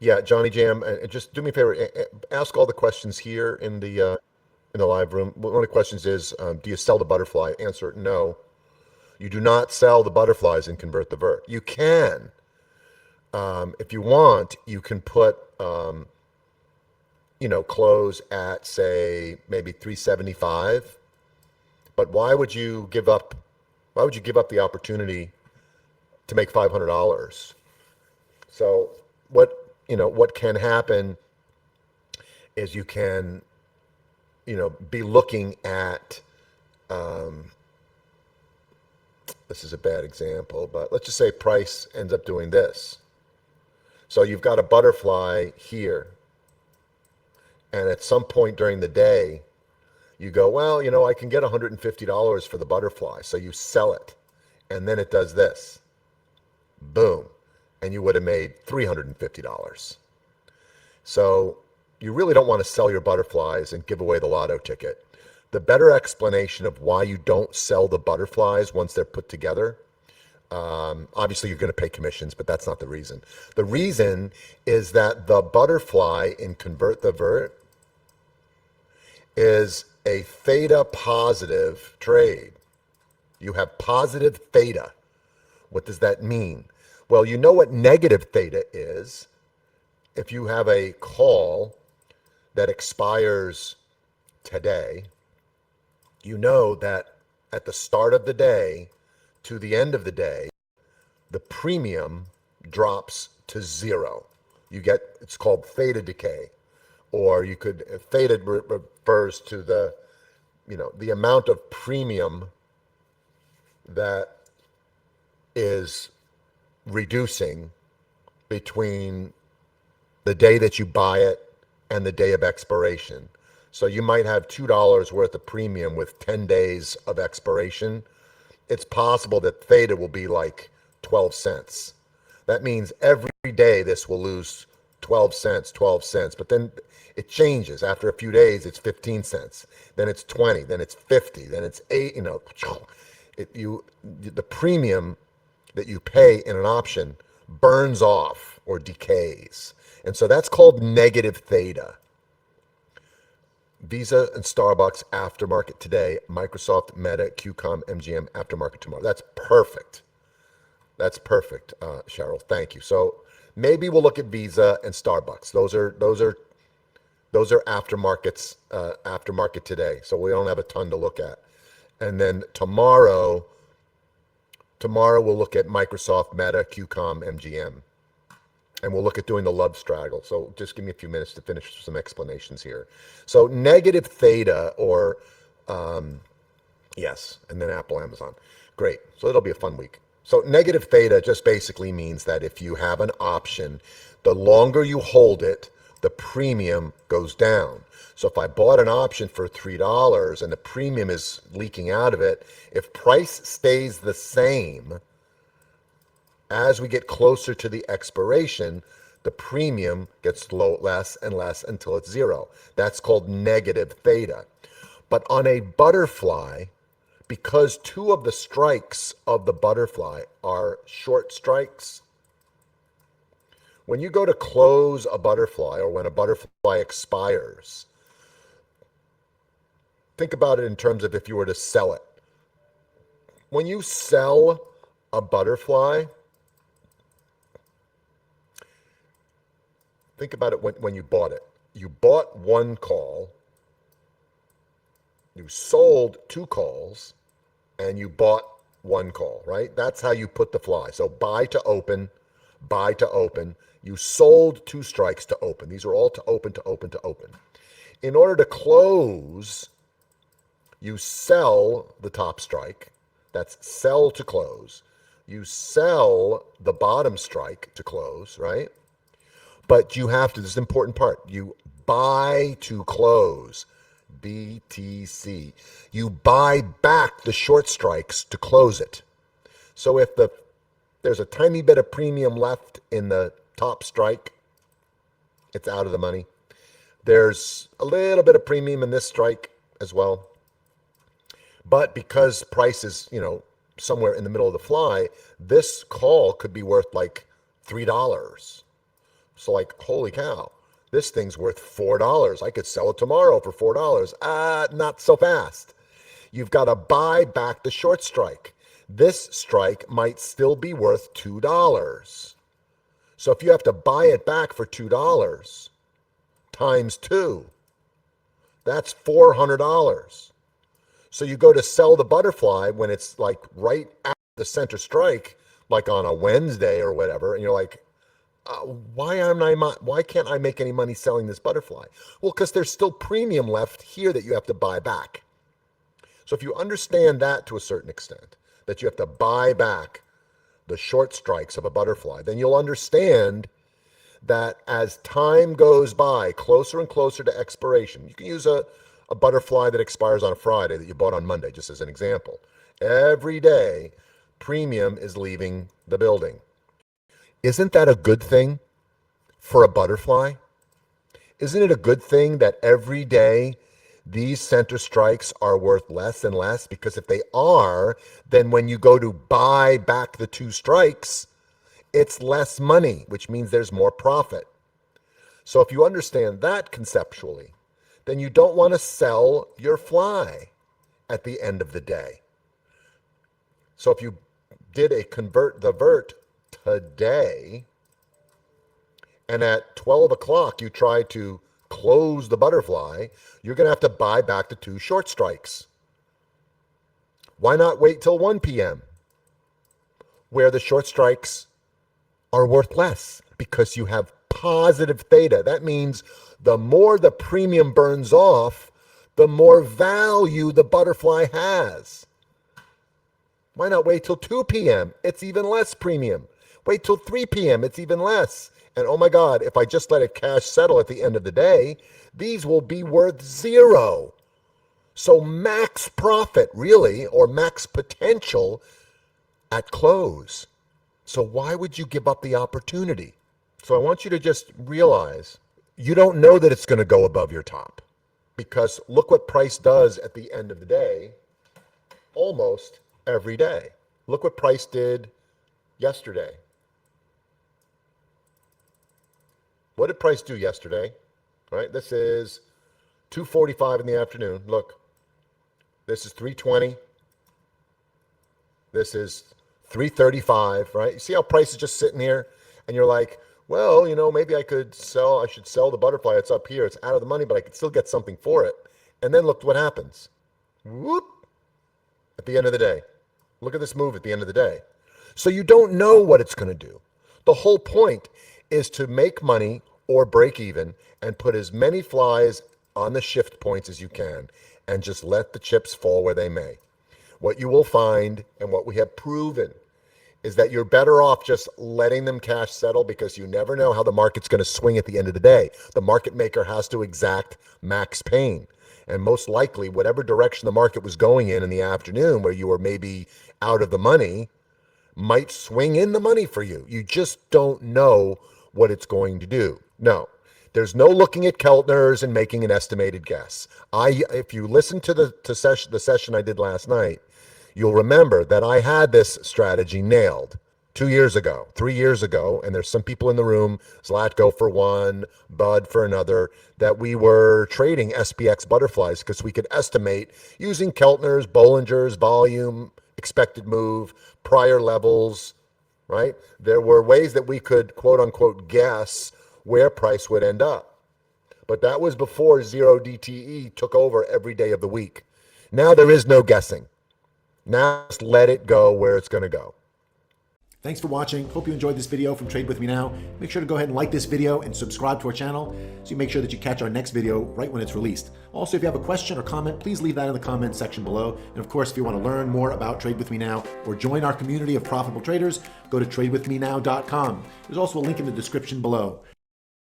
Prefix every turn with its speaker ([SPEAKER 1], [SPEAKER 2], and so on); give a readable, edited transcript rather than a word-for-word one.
[SPEAKER 1] Yeah, Johnny Jam, just do me a favor. Ask all the questions here in the live room. One of the questions is, do you sell the butterfly? Answer: no. You do not sell the butterflies and convert the vert. You can, if you want, you can put, close at say maybe 375. But why would you give up? Why would you give up the opportunity to make $500? So what can happen is you can be looking at, um, this is a bad example, but let's just say price ends up doing this. So you've got a butterfly here, and at some point during the day, you go, well, I can get $150 for the butterfly. So you sell it, and then it does this. Boom. And you would have made $350. So you really don't want to sell your butterflies and give away the lotto ticket. The better explanation of why you don't sell the butterflies once they're put together, obviously you're going to pay commissions, but that's not the reason. The reason is that the butterfly in Convert the Vert is a theta positive trade. You have positive theta. What does that mean? Well, you know what negative theta is. If you have a call that expires today, you know that at the start of the day to the end of the day, the premium drops to zero. It's called theta decay, or theta refers to the amount of premium that is reducing between the day that you buy it and the day of expiration. So you might have $2 worth of premium with 10 days of expiration. It's possible that theta will be like 12 cents. That means every day this will lose 12 cents, 12 cents. But then it changes. After a few days, it's 15 cents. Then it's 20. Then it's 50. Then it's 8. The premium that you pay in an option burns off or decays. And so that's called negative theta. Visa and Starbucks aftermarket today, Microsoft, Meta, QCOM, MGM aftermarket tomorrow. That's perfect. That's perfect, Cheryl. Thank you. So maybe we'll look at Visa and Starbucks. Those are aftermarket today. So we don't have a ton to look at. And then tomorrow we'll look at Microsoft, Meta, QCOM, MGM. And we'll look at doing the love straggle. So just give me a few minutes to finish some explanations here. So negative theta, or yes, and then Apple, Amazon. Great. So it'll be a fun week. So negative theta just basically means that if you have an option, the longer you hold it, the premium goes down. So if I bought an option for $3 and the premium is leaking out of it, if price stays the same, as we get closer to the expiration, the premium gets less and less until it's zero. That's called negative theta. But on a butterfly, because two of the strikes of the butterfly are short strikes, when you go to close a butterfly or when a butterfly expires, think about it in terms of if you were to sell it. When you sell a butterfly, think about it when you bought it. You bought one call, you sold two calls, and you bought one call, right? That's how you put the fly. So buy to open, buy to open. You sold two strikes to open. These are all to open, to open, to open. In order to close, you sell the top strike. That's sell to close. You sell the bottom strike to close, right? But you have to, this is an important part, you buy to close, BTC. You buy back the short strikes to close it. So if there's a tiny bit of premium left in the top strike, it's out of the money. There's a little bit of premium in this strike as well. But because price is, somewhere in the middle of the fly, this call could be worth like $3. So like, holy cow, this thing's worth $4. I could sell it tomorrow for $4. Not so fast. You've got to buy back the short strike. This strike might still be worth $2. So if you have to buy it back for $2 times 2, that's $400. So you go to sell the butterfly when it's like right at the center strike, like on a Wednesday or whatever, and you're like, why can't I make any money selling this butterfly? Well, because there's still premium left here that you have to buy back. So if you understand that to a certain extent, that you have to buy back the short strikes of a butterfly, then you'll understand that as time goes by, closer and closer to expiration, you can use a butterfly that expires on a Friday that you bought on Monday, just as an example. Every day, premium is leaving the building. Isn't that a good thing for a butterfly? Isn't it a good thing that every day these center strikes are worth less and less? Because if they are, then when you go to buy back the 2 strikes, it's less money, which means there's more profit. So if you understand that conceptually, then you don't want to sell your fly at the end of the day. So if you did a convert the vert today, and at 12 o'clock you try to close the butterfly, you're going to have to buy back the 2 short strikes. Why not wait till 1 p.m. where the short strikes are worth less? Because you have positive theta. That means the more the premium burns off, the more value the butterfly has. Why not wait till 2 p.m.? It's even less premium. Wait till 3 p.m. It's even less. And oh my God, if I just let it cash settle at the end of the day, these will be worth 0. So max profit, really, or max potential at close. So why would you give up the opportunity? So I want you to just realize you don't know that it's going to go above your top, because look what price does at the end of the day almost every day. Look what price did yesterday. What did price do yesterday? All right, this is 2:45 in the afternoon. Look, this is 3:20. This is 3:35, right? You see how price is just sitting here? And you're like, well, maybe I should sell the butterfly. It's up here. It's out of the money, but I could still get something for it. And then look what happens. Whoop. At the end of the day. Look at this move at the end of the day. So you don't know what it's going to do. The whole point is to make money or break even and put as many flies on the shift points as you can and just let the chips fall where they may. What you will find, and what we have proven, is that you're better off just letting them cash settle, because you never know how the market's going to swing at the end of the day. The market maker has to exact max pain. And most likely, whatever direction the market was going in the afternoon, where you were maybe out of the money, might swing in the money for you. You just don't know what it's going to do. No, there's no looking at Keltners and making an estimated guess. If you listen to the session I did last night, you'll remember that I had this strategy nailed 2 years ago, 3 years ago, and there's some people in the room, Zlatko for one, Bud for another, that we were trading SPX butterflies because we could estimate using Keltners, Bollinger's, volume, expected move, prior levels, right? There were ways that we could, quote unquote, guess where price would end up. But that was before 0DTE took over every day of the week. Now there is no guessing. Now just let it go where it's going to go.
[SPEAKER 2] Thanks for watching. Hope you enjoyed this video from Trade With Me Now. Make sure to go ahead and like this video and subscribe to our channel so you make sure that you catch our next video right when it's released. Also, if you have a question or comment, please leave that in the comments section below. And of course, if you want to learn more about Trade With Me Now or join our community of profitable traders, go to tradewithmenow.com. There's also a link in the description below.